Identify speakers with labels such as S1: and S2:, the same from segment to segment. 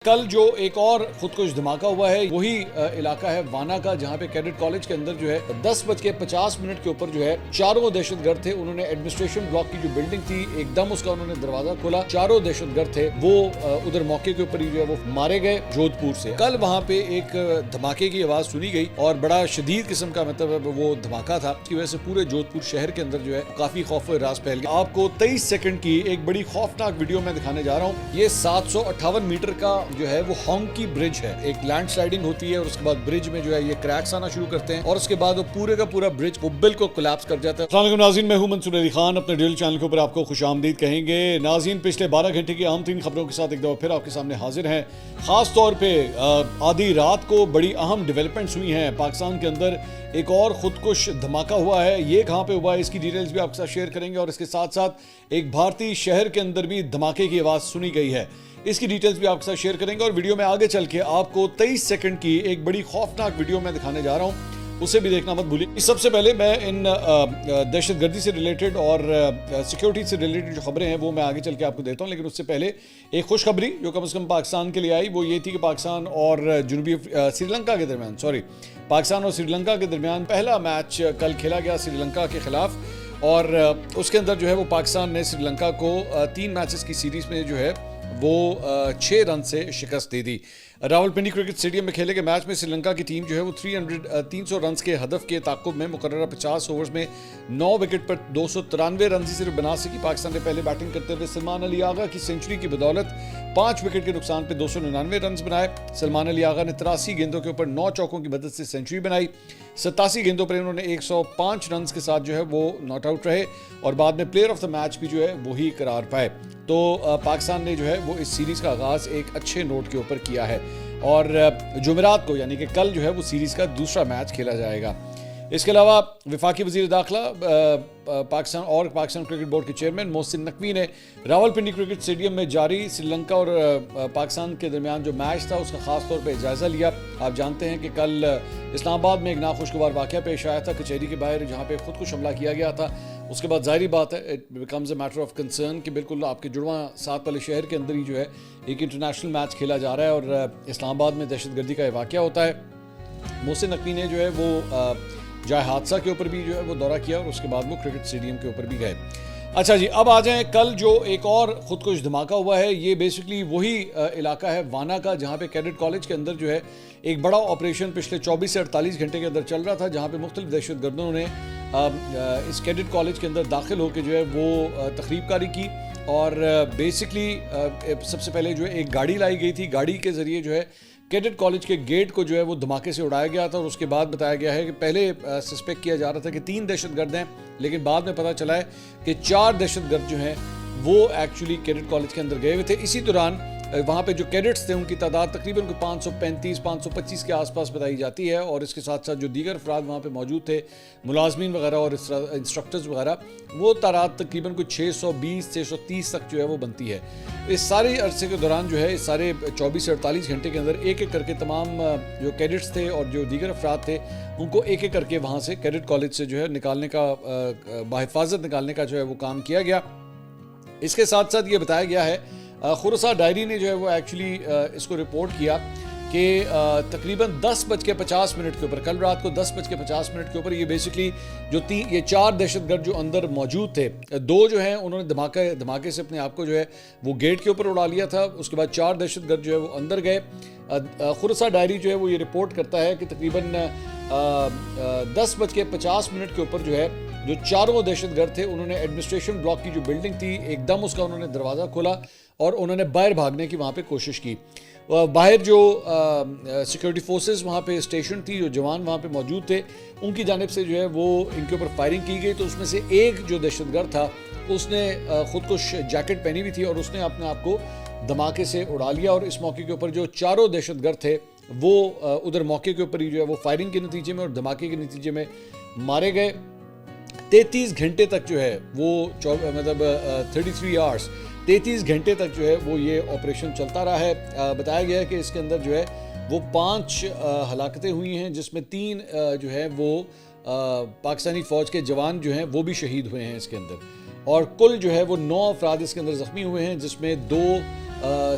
S1: کل جو ایک اور خودکش دھماکہ ہوا ہے وہی علاقہ ہے وانا کا، جہاں پہ کیڈٹ کالج کے اندر جو ہے 10:50 کے اوپر جو ہے چاروں دہشت گرد تھے. انہوں نے ایڈمنسٹریشن بلاک کی جو بلڈنگ تھی ایک دم اس کا انہوں نے دروازہ کھولا. چاروں دہشت گرد تھے وہ ادھر موقع کے اوپر ہی جو ہے وہ مارے گئے جودھ پور سے. کل وہاں پہ ایک دھماکے کی آواز سنی گئی اور بڑا شدید قسم کا مطلب وہ دھماکہ تھا، اس کی وجہ سے پورے جودھ پور شہر کے اندر جو ہے کافی خوف و راز پھیل گیا. آپ کو 23 سیکنڈ کی ایک بڑی خوفناک ویڈیو میں دکھانے جا رہا ہوں. یہ 758 میٹر کا جو ہے وہ ہانگ کی برج ہے. ایک لینڈ سلائڈنگ ہوتی ہے اور اس کے بعد برج میں جو ہے یہ کریکس آنا شروع کرتے ہیں اور اس کے بعد وہ پورے کا پورا برج وہ بالکل کولیپس کر جاتا ہے. السلام علیکم ناظرین، میں ہوں منصور علی خان. اپنے ڈیلی چینل کے اوپر آپ کو خوش آمدید کہیں گے. ناظرین، پچھلے 12 گھنٹے کی اہم ترین خبروں کے ساتھ ایک دفعہ پھر آپ کے سامنے حاضر ہیں. خاص طور پہ آدھی رات کو بڑی اہم ڈیولپمنٹس ہوئی ہیں. پاکستان کے اندر ایک اور خودکش دھماکہ ہوا ہے. یہ کہاں پہ ہوا ہے اس کی ڈیٹیلز بھی آپ کے ساتھ شیئر کریں گے اور اس کے ساتھ ساتھ ایک بھارتی شہر کے اندر بھی دھماکے کی آواز سنی گئی ہے. اس کی ڈیٹیلز بھی آپ کے ساتھ شیئر کریں گے اور ویڈیو میں آگے چل کے آپ کو 23 سیکنڈ کی ایک بڑی خوفناک ویڈیو میں دکھانے جا رہا ہوں، اسے بھی دیکھنا مت بھولیں. سب سے پہلے میں ان دہشت گردی سے ریلیٹڈ اور سیکیورٹی سے ریلیٹڈ جو خبریں ہیں وہ میں آگے چل کے آپ کو دیتا ہوں، لیکن اس سے پہلے ایک خوشخبری جو کم از کم پاکستان کے لیے آئی وہ یہ تھی کہ پاکستان اور سری لنکا کے درمیان پاکستان اور سری لنکا کے درمیان پہلا میچ کل کھیلا گیا سری لنکا کے خلاف، اور اس کے اندر جو ہے وہ پاکستان نے سری لنکا کو 3 میچز کی سیریز میں جو ہے وہ 6 رن سے شکست دے دی. راولپنڈی کرکٹ اسٹیڈیم میں کھیلے گئے میچ میں سری لنکا کی ٹیم جو ہے وہ 300 رنز کے ہدف کے تعاقب میں مقررہ 50 اوورز میں 9 وکٹ پر 293 رنز ہی صرف بنا سکی. پاکستان نے پہلے بیٹنگ کرتے ہوئے سلمان علی آغا کی سنچری کی بدولت 5 وکٹ کے نقصان پہ 299 رنز بنائے. سلمان علی آغا نے 83 گیندوں کے اوپر 9 چوکوں کی مدد سے سنچری بنائی. 87 گیندوں پر انہوں نے 105 رنز کے ساتھ جو ہے وہ ناٹ آؤٹ رہے اور بعد میں پلیئر آف دا میچ بھی جو ہے وہی قرار پائے. تو پاکستان نے جو ہے وہ اس سیریز کا آغاز ایک اچھے نوٹ کے اوپر کیا ہے اور جمعرات کو یعنی کہ کل جو ہے وہ سیریز کا دوسرا میچ کھیلا جائے گا. اس کے علاوہ وفاقی وزیر داخلہ پاکستان کرکٹ بورڈ کے چیئرمین محسن نقوی نے راولپنڈی کرکٹ اسٹیڈیم میں جاری سری لنکا اور پاکستان کے درمیان جو میچ تھا اس کا خاص طور پہ جائزہ لیا. آپ جانتے ہیں کہ کل اسلام آباد میں ایک ناخوشگوار واقعہ پیش آیا تھا کچہری کے باہر جہاں پہ خودکش حملہ کیا گیا تھا. اس کے بعد ظاہری بات ہے it becomes a matter of concern کہ بالکل آپ کے جڑواں ساتھ والے شہر کے اندر ہی جو ہے ایک انٹرنیشنل میچ کھیلا جا رہا ہے اور اسلام آباد میں دہشت گردی کا واقعہ ہوتا ہے. محسن نقوی نے جو ہے وہ جائے حادثہ کے اوپر بھی جو ہے وہ دورہ کیا اور اس کے بعد وہ کرکٹ اسٹیڈیم کے اوپر بھی گئے. اچھا جی، اب آ جائیں کل جو ایک اور خودکش دھماکہ ہوا ہے. یہ بیسکلی وہی علاقہ ہے وانا کا جہاں پہ کیڈٹ کالج کے اندر جو ہے ایک بڑا آپریشن پچھلے 24 سے 48 گھنٹے کے اندر چل رہا تھا، جہاں پہ مختلف دہشت گردوں نے اس کیڈٹ کالج کے اندر داخل ہو کے جو ہے وہ تخریب کاری کی اور بیسکلی سب سے پہلے جو ہے ایک گاڑی لائی گئی تھی. گاڑی کے ذریعے جو ہے کیڈٹ کالج کے گیٹ کو جو ہے وہ دھماکے سے اڑایا گیا تھا اور اس کے بعد بتایا گیا ہے کہ پہلے سسپیکٹ کیا جا رہا تھا کہ 3 دہشت گرد ہیں، لیکن بعد میں پتہ چلا ہے کہ 4 دہشت گرد جو ہیں وہ ایکچولی کیڈٹ کالج کے اندر گئے ہوئے تھے. اسی دوران وہاں پہ جو کیڈٹس تھے ان کی تعداد تقریباً 535-525 کے آس پاس بتائی جاتی ہے اور اس کے ساتھ ساتھ جو دیگر افراد وہاں پہ موجود تھے ملازمین وغیرہ اور انسٹرکٹرز وغیرہ، وہ تعداد تقریباً کچھ 620-630 تک جو ہے وہ بنتی ہے. اس سارے عرصے کے دوران جو ہے اس سارے 24 سے 48 گھنٹے کے اندر ایک ایک کر کے تمام جو کیڈٹس تھے اور جو دیگر افراد تھے ان کو ایک ایک کر کے وہاں سے کیڈٹ کالج سے جو ہے نکالنے کا بحفاظت نکالنے کا جو ہے وہ کام کیا گیا. اس کے ساتھ ساتھ یہ بتایا گیا ہے خورسہ ڈائری نے جو ہے وہ ایکچولی اس کو رپورٹ کیا کہ تقریباً 10:50 کے اوپر کل رات کو 10:50 کے اوپر یہ بیسکلی جو یہ 4 دہشت گرد جو اندر موجود تھے، 2 جو ہیں انہوں نے دھماکے سے اپنے آپ کو جو ہے وہ گیٹ کے اوپر اڑا لیا تھا. اس کے بعد 4 دہشت گرد جو ہے وہ اندر گئے. خورسہ ڈائری جو ہے وہ یہ رپورٹ کرتا ہے کہ تقریباً 10:50 کے اوپر جو ہے جو چاروں دہشت گرد تھے انہوں نے ایڈمنسٹریشن بلاک کی جو بلڈنگ تھی ایک دم اس کا انہوں نے دروازہ کھولا اور انہوں نے باہر بھاگنے کی وہاں پہ کوشش کی. باہر جو سیکیورٹی فورسز وہاں پہ اسٹیشن تھی، جو جوان وہاں پہ موجود تھے، ان کی جانب سے جو ہے وہ ان کے اوپر فائرنگ کی گئی. تو اس میں سے ایک جو دہشت گرد تھا اس نے خودکش جیکٹ پہنی ہوئی تھی اور اس نے اپنے آپ کو دھماکے سے اڑا لیا اور اس موقع کے اوپر جو چاروں دہشت گرد تھے وہ ادھر موقع کے اوپر ہی جو ہے وہ فائرنگ کے نتیجے میں اور دھماکے کے نتیجے میں مارے گئے. 33 گھنٹے تک جو ہے وہ 33 گھنٹے تک جو ہے وہ یہ آپریشن چلتا رہا ہے. بتایا گیا ہے کہ اس کے اندر جو ہے وہ 5 ہلاکتیں ہوئی ہیں، جس میں 3 جو ہے وہ پاکستانی فوج کے جوان جو ہیں وہ بھی شہید ہوئے ہیں اس کے اندر، اور کل جو ہے وہ 9 افراد اس کے اندر زخمی ہوئے ہیں، جس میں 2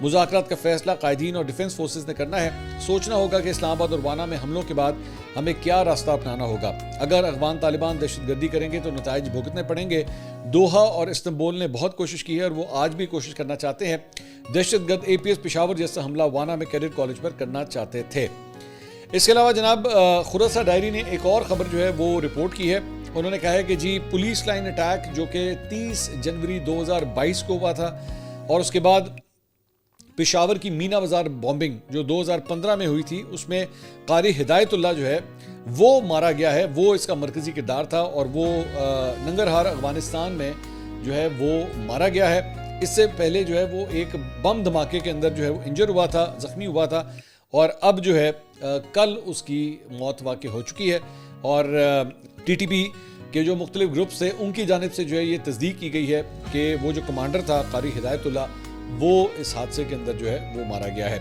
S1: مذاکرات کا فیصلہ قائدین اور ڈیفنس فورسز نے کرنا ہے. سوچنا ہوگا کہ اسلام آباد اور وانا میں حملوں کے بعد ہمیں کیا راستہ اپنانا ہوگا. اگر افغان طالبان دہشت گردی کریں گے تو نتائج بھگتنے پڑیں گے. دوحہ اور استنبول نے بہت کوشش کی ہے اور وہ آج بھی کوشش کرنا چاہتے ہیں. دہشت گرد APS پشاور جیسا حملہ وانا میں کیڈٹ کالج پر کرنا چاہتے تھے. اس کے علاوہ جناب خراساں ڈائری نے ایک اور خبر جو ہے وہ رپورٹ کی ہے. انہوں نے کہا ہے کہ جی پولیس لائن اٹیک جو کہ 30 جنوری 2022 کو ہوا تھا اور اس کے بعد پشاور کی مینا بازار بومبنگ جو 2015 میں ہوئی تھی اس میں قاری ہدایت اللہ جو ہے وہ مارا گیا ہے. وہ اس کا مرکزی کردار تھا اور وہ ننگرہار افغانستان میں جو ہے وہ مارا گیا ہے. اس سے پہلے جو ہے وہ ایک بم دھماکے کے اندر جو ہے وہ انجر ہوا تھا, زخمی ہوا تھا اور اب جو ہے کل اس کی موت واقع ہو چکی ہے. اور TTP کے جو مختلف گروپس تھے ان کی جانب سے جو ہے یہ تصدیق کی گئی ہے کہ وہ جو کمانڈر تھا قاری ہدایت اللہ وہ اس حادثے کے اندر جو ہے وہ مارا گیا ہے.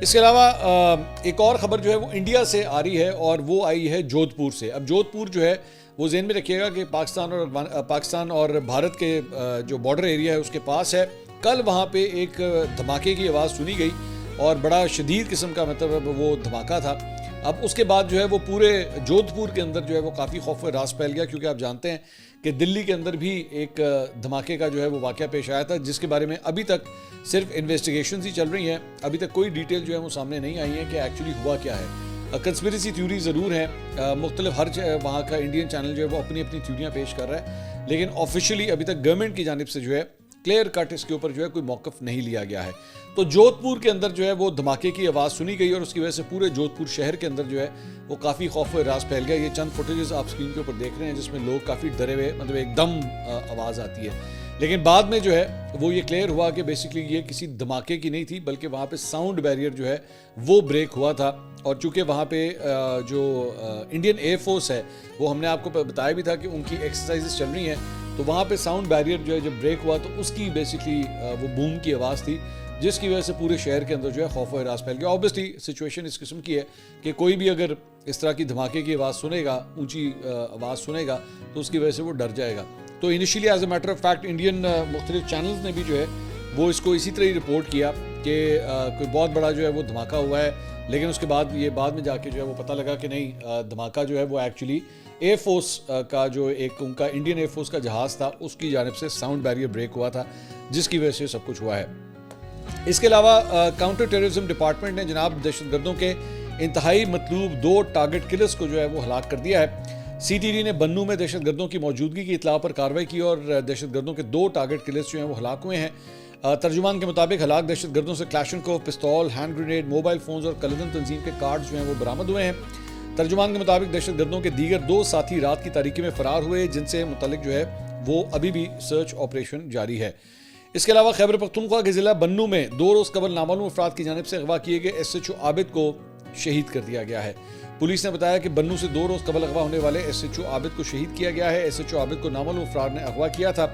S1: اس کے علاوہ ایک اور خبر جو ہے وہ انڈیا سے آ رہی ہے اور وہ آئی ہے جودھ پور سے. اب جودھ پور جو ہے وہ ذہن میں رکھیے گا کہ پاکستان اور بھارت کے جو بارڈر ایریا ہے اس کے پاس ہے. کل وہاں پہ ایک دھماکے کی آواز سنی گئی اور بڑا شدید قسم کا مطلب وہ دھماکہ تھا. اب اس کے بعد جو ہے وہ پورے جودھ پور کے اندر جو ہے وہ کافی خوف و ہراس پھیل گیا کیونکہ آپ جانتے ہیں کہ دلی کے اندر بھی ایک دھماکے کا جو ہے وہ واقعہ پیش آیا تھا جس کے بارے میں ابھی تک صرف انویسٹیگیشنز ہی چل رہی ہیں. ابھی تک کوئی ڈیٹیل جو ہے وہ سامنے نہیں آئی ہیں کہ ایکچولی ہوا کیا ہے. کنسپیریسی تھیوری ضرور ہیں, مختلف ہر وہاں کا انڈین چینل جو ہے وہ اپنی اپنی تھیوریاں پیش کر رہا ہے لیکن آفیشیلی ابھی تک گورنمنٹ کی جانب سے جو ہے کلیئر کٹ اس کے اوپر جو ہے کوئی موقف نہیں لیا گیا ہے. تو جودھ پور کے اندر جو ہے وہ دھماکے کی آواز سنی گئی اور اس کی وجہ سے پورے جودھ پور شہر کے اندر جو ہے وہ کافی خوف و ہراس پھیل گیا. یہ چند فوٹیجز آپ اسکرین کے اوپر دیکھ رہے ہیں جس میں لوگ کافی ڈرے ہوئے, مطلب ایک دم آواز آتی ہے. لیکن بعد میں جو ہے وہ یہ کلیئر ہوا کہ بیسکلی یہ کسی دھماکے کی نہیں تھی بلکہ وہاں پہ ساؤنڈ بیریئر جو ہے وہ بریک ہوا تھا. اور چونکہ وہاں پہ جو انڈین ایئر فورس ہے وہ ہم نے آپ کو بتایا بھی تھا کہ ان کی ایکسرسائزز چل رہی ہیں تو وہاں پہ ساؤنڈ بیریئر جو ہے جب بریک ہوا تو اس کی بیسکلی وہ بوم کی آواز تھی جس کی وجہ سے پورے شہر کے اندر جو ہے خوف و ہراس پھیل گیا. آبویسلی سچویشن اس قسم کی ہے کہ کوئی بھی اگر اس طرح کی دھماکے کی آواز سنے گا, اونچی آواز سنے گا تو اس کی وجہ سے وہ ڈر جائے گا. تو initially as a matter of fact Indian مختلف چینلز نے بھی جو ہے وہ اس کو اسی طرح ہی رپورٹ کیا کہ کوئی بہت بڑا جو ہے وہ دھماکہ ہوا ہے لیکن اس کے بعد یہ بعد میں جا کے جو ہے وہ پتہ لگا کہ نہیں, دھماکہ جو ہے وہ ایکچولی ایئر فورس کا جو ایک ان کا انڈین ایئر فورس کا جہاز تھا اس کی جانب سے ساؤنڈ بیریئر بریک ہوا تھا جس کی وجہ سے سب کچھ ہوا ہے. اس کے علاوہ کاؤنٹر ٹیررزم ڈپارٹمنٹ نے جناب دہشت گردوں کے انتہائی مطلوب 2 ٹارگٹ کلرز کو جو ہے وہ ہلاک کر دیا ہے. CTD نے بنو میں دہشت گردوں کی موجودگی کی اطلاع پر کارروائی کی اور دہشت گردوں کے 2 ٹارگٹ کلرز جو ہیں وہ ہلاک ہوئے ہیں. ترجمان کے مطابق ہلاک دہشت گردوں سے کلاشنکوف, پستول, ہینڈ گرینیڈ, موبائل فونز اور کلدن تنظیم کے کارڈز جو ہیں وہ برآمد ہوئے ہیں. ترجمان کے مطابق دہشت گردوں کے دیگر 2 ساتھی رات کی تاریکی میں فرار ہوئے جن سے متعلق جو ہے وہ ابھی بھی سرچ آپریشن جاری ہے. اس کے علاوہ خیبر پختونخوا کے ضلع بنو میں 2 روز قبل نامعلوم افراد کی جانب سے اغوا کیے گئے SHO عابد کو شہید کر دیا گیا ہے. پولیس نے بتایا کہ بنو سے 2 روز قبل اغوا ہونے والے SHO عابد کو شہید کیا گیا ہے. SHO عابد کو نامعلوم افراد نے اغوا کیا تھا.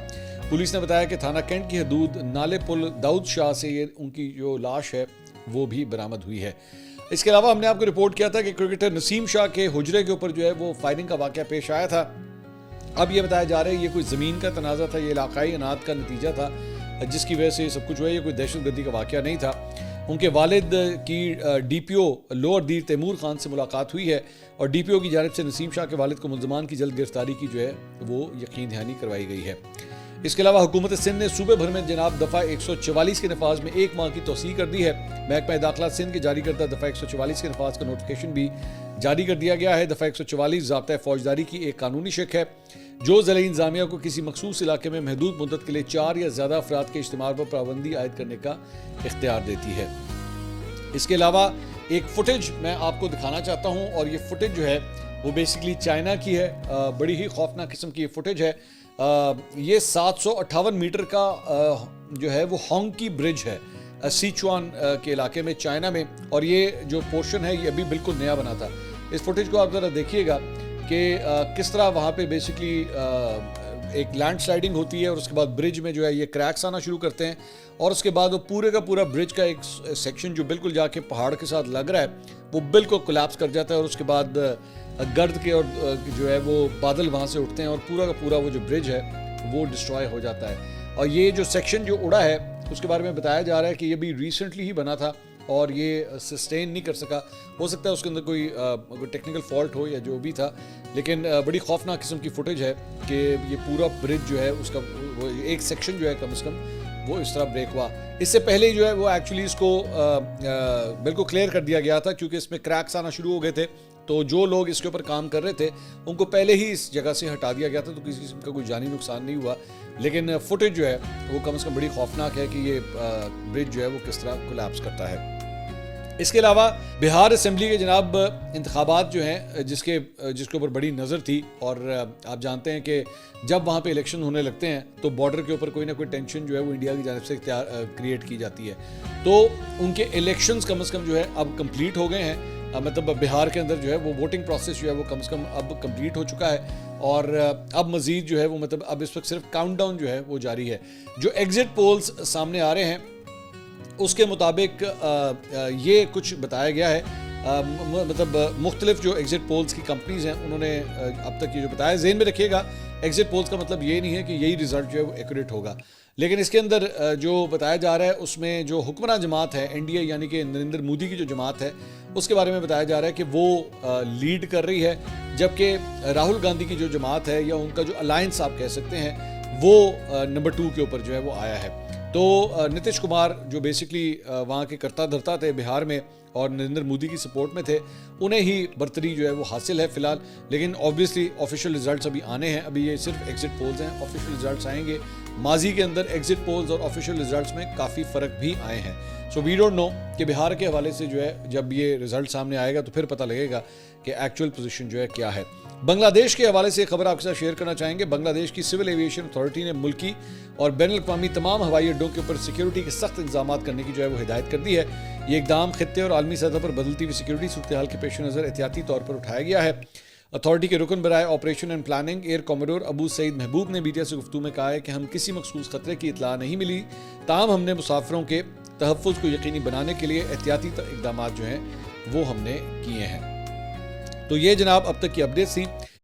S1: پولیس نے بتایا کہ تھانہ کینٹ کی حدود نالے پل داؤد شاہ سے یہ ان کی جو لاش ہے وہ بھی برآمد ہوئی ہے. اس کے علاوہ ہم نے آپ کو رپورٹ کیا تھا کہ کرکٹر نسیم شاہ کے حجرے کے اوپر جو ہے وہ فائرنگ کا واقعہ پیش آیا تھا. اب یہ بتایا جا رہا ہے یہ کوئی زمین کا تنازع تھا, یہ علاقائی اناج کا نتیجہ تھا جس کی وجہ سے یہ سب کچھ ہوا. یہ کوئی دہشت گردی کا واقعہ نہیں تھا. ان کے والد کی DPO لوور دیر تیمور خان سے ملاقات ہوئی ہے اور DPO کی جانب سے نسیم شاہ کے والد کو ملزمان کی جلد گرفتاری کی جو ہے وہ یقین دہانی کروائی گئی ہے. اس کے علاوہ حکومت سندھ نے صوبے بھر میں جناب دفعہ 144 کے نفاذ میں 1 ماہ کی توسیع کر دی ہے. محکمہ داخلہ سندھ کے جاری کردہ دفعہ 144 کے نفاذ کا نوٹیفیکیشن بھی جاری کر دیا گیا ہے. دفعہ 144 ضابطۂ فوجداری کی ایک قانونی شق ہے جو ضلعی انتظامیہ کو کسی مخصوص علاقے میں محدود مدت کے لیے 4 یا زیادہ افراد کے اجتماع پر پابندی عائد کرنے کا اختیار دیتی ہے. اس کے علاوہ ایک فوٹیج میں آپ کو دکھانا چاہتا ہوں اور یہ فوٹیج جو ہے وہ بیسکلی چائنا کی ہے. بڑی ہی خوفناک قسم کی یہ فوٹیج ہے. یہ 758 میٹر کا جو ہے وہ ہانگ کی برج ہے سیچوان کے علاقے میں چائنا میں, اور یہ جو پورشن ہے یہ ابھی بالکل نیا بنا تھا. اس فوٹیج کو آپ ذرا دیکھیے گا کہ کس طرح وہاں پہ بیسکلی ایک لینڈ سلائڈنگ ہوتی ہے اور اس کے بعد برج میں جو ہے یہ کریکس آنا شروع کرتے ہیں اور اس کے بعد وہ پورے کا پورا برج کا ایک سیکشن جو بالکل جا کے پہاڑ کے ساتھ لگ رہا ہے وہ بالکل کولیپس کر جاتا ہے اور اس کے بعد گرد کے اور جو ہے وہ بادل وہاں سے اٹھتے ہیں اور پورا کا پورا وہ جو برج ہے وہ ڈسٹرائے ہو جاتا ہے. اور یہ جو سیکشن جو اڑا ہے اس کے بارے میں بتایا جا رہا ہے کہ یہ بھی ریسنٹلی ہی بنا تھا اور یہ سسٹین نہیں کر سکا. ہو سکتا ہے اس کے اندر کوئی ٹیکنیکل فالٹ ہو یا جو بھی تھا, لیکن بڑی خوفناک قسم کی فوٹیج ہے کہ یہ پورا برج جو ہے اس کا ایک سیکشن جو ہے کم از کم وہ اس طرح بریک ہوا. اس سے پہلے ہی جو ہے وہ ایکچولی اس کو بالکل کلیئر کر دیا گیا تھا کیونکہ اس میں کریکس آنا شروع ہو گئے تھے. تو جو لوگ اس کے اوپر کام کر رہے تھے ان کو پہلے ہی اس جگہ سے ہٹا دیا گیا تھا, تو کسی قسم کا کوئی جانی نقصان نہیں ہوا. لیکن فوٹیج جو ہے وہ کم از کم بڑی خوفناک ہے کہ یہ برج جو ہے وہ کس طرح کولیپس کرتا ہے. اس کے علاوہ بہار اسمبلی کے جناب انتخابات جو ہیں جس کے اوپر بڑی نظر تھی, اور آپ جانتے ہیں کہ جب وہاں پہ الیکشن ہونے لگتے ہیں تو بارڈر کے اوپر کوئی نہ کوئی ٹینشن جو ہے وہ انڈیا کی جانب سے کریٹ کی جاتی ہے. تو ان کے الیکشنز کم از کم جو ہے اب کمپلیٹ ہو گئے ہیں. مطلب بہار کے اندر جو ہے وہ ووٹنگ پروسیس جو ہے وہ کم از کم اب کمپلیٹ ہو چکا ہے, اور اب مزید جو ہے وہ مطلب اب اس وقت صرف کاؤنٹ ڈاؤن جو ہے وہ جاری ہے. جو ایگزٹ پولز سامنے آ رہے ہیں اس کے مطابق یہ کچھ بتایا گیا ہے, مطلب مختلف جو ایگزٹ پولز کی کمپنیز ہیں انہوں نے اب تک یہ جو بتایا. ذہن میں رکھیے گا ایگزٹ پولز کا مطلب یہ نہیں ہے کہ یہی رزلٹ جو ہے وہ ایکوریٹ ہوگا, لیکن اس کے اندر جو بتایا جا رہا ہے اس میں جو حکمراں جماعت ہے این ڈی اے یعنی کہ نریندر مودی کی جو جماعت ہے اس کے بارے میں بتایا جا رہا ہے کہ وہ لیڈ کر رہی ہے, جبکہ راہل گاندھی کی جو جماعت ہے یا ان کا جو الائنس آپ کہہ سکتے ہیں وہ نمبر 2 کے اوپر جو ہے وہ آیا ہے. تو نتیش کمار جو بیسکلی وہاں کے کرتا دھرتا تھے بہار میں اور نریندر مودی کی سپورٹ میں تھے, انہیں ہی برتری جو ہے وہ حاصل ہے فی الحال. لیکن آبویسلی آفیشیل رزلٹس ابھی آنے ہیں, ابھی یہ صرف ایگزٹ پولز ہیں, آفیشیل رزلٹس آئیں گے. ماضی کے اندر ایگزٹ پولز اور آفیشیل رزلٹس میں کافی فرق بھی آئے ہیں. سو وی ڈونٹ نو کہ بہار کے حوالے سے جو ہے جب یہ رزلٹ سامنے آئے گا تو پھر پتہ لگے گا کہ ایکچوئل پوزیشن جو ہے کیا ہے. بنگلہ دیش کے حوالے سے خبر آپ کے ساتھ شیئر کرنا چاہیں گے. بنگلہ دیش کی سول ایویشن اتھارٹی نے ملکی اور بین الاقوامی تمام ہوائی اڈوں کے اوپر سیکیورٹی کے سخت انتظامات کرنے کی جو ہے وہ ہدایت کر دی ہے. یہ اقدام خطے اور عالمی سطح پر بدلتی ہوئی سیکیورٹی صورتحال کے پیش نظر احتیاطی طور پر اٹھایا گیا ہے. اتھارٹی کے رکن برائے آپریشن اینڈ پلاننگ ایئر کاموڈور ابو سعید محبوب نے میڈیا سے گفتگو میں کہا ہے کہ ہم کسی مخصوص خطرے کی اطلاع نہیں ملی, تاہم ہم نے مسافروں کے تحفظ کو یقینی بنانے کے لیے احتیاطی اقدامات جو ہیں وہ ہم نے کیے ہیں. تو یہ جناب اب تک کی اپڈیٹس تھی.